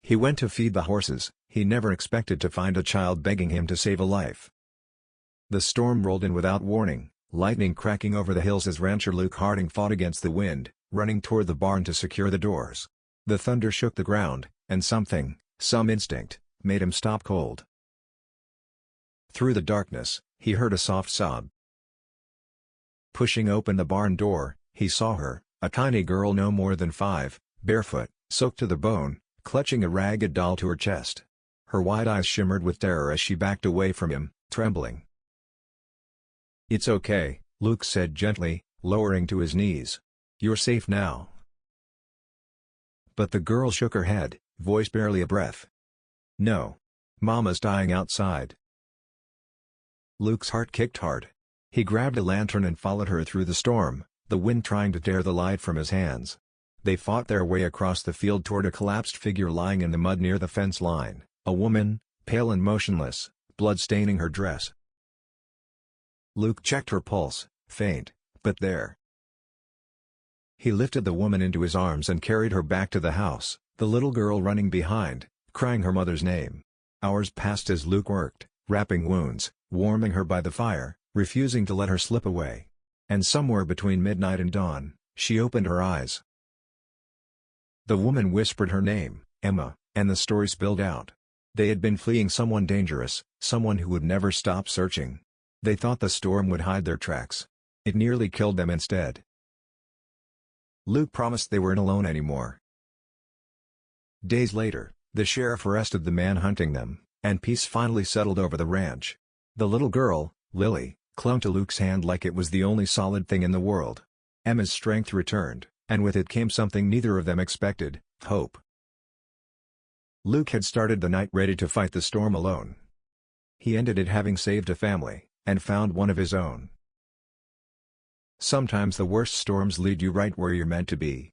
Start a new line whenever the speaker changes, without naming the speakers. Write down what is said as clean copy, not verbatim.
He went to feed the horses. He never expected to find a child begging him to save a life. The storm rolled in without warning, lightning cracking over the hills as rancher Luke Harding fought against the wind, running toward the barn to secure the doors. The thunder shook the ground, and some instinct, made him stop cold. Through the darkness, he heard a soft sob. Pushing open the barn door, he saw her, a tiny girl no more than 5, barefoot, soaked to the bone, clutching a ragged doll to her chest. Her wide eyes shimmered with terror as she backed away from him, trembling. "It's okay," Luke said gently, lowering to his knees. "You're safe now." But the girl shook her head, voice barely a breath. "No. Mama's dying outside." Luke's heart kicked hard. He grabbed a lantern and followed her through the storm, the wind trying to tear the light from his hands. They fought their way across the field toward a collapsed figure lying in the mud near the fence line, a woman, pale and motionless, blood staining her dress. Luke checked her pulse, faint, but there. He lifted the woman into his arms and carried her back to the house, the little girl running behind, crying her mother's name. Hours passed as Luke worked, wrapping wounds, warming her by the fire, refusing to let her slip away. And somewhere between midnight and dawn, she opened her eyes. The woman whispered her name, Emma, and the story spilled out. They had been fleeing someone dangerous, someone who would never stop searching. They thought the storm would hide their tracks. It nearly killed them instead. Luke promised they weren't alone anymore. Days later, the sheriff arrested the man hunting them, and peace finally settled over the ranch. The little girl, Lily, clung to Luke's hand like it was the only solid thing in the world. Emma's strength returned, and with it came something neither of them expected: hope. Luke had started the night ready to fight the storm alone. He ended it having saved a family, and found one of his own. Sometimes the worst storms lead you right where you're meant to be.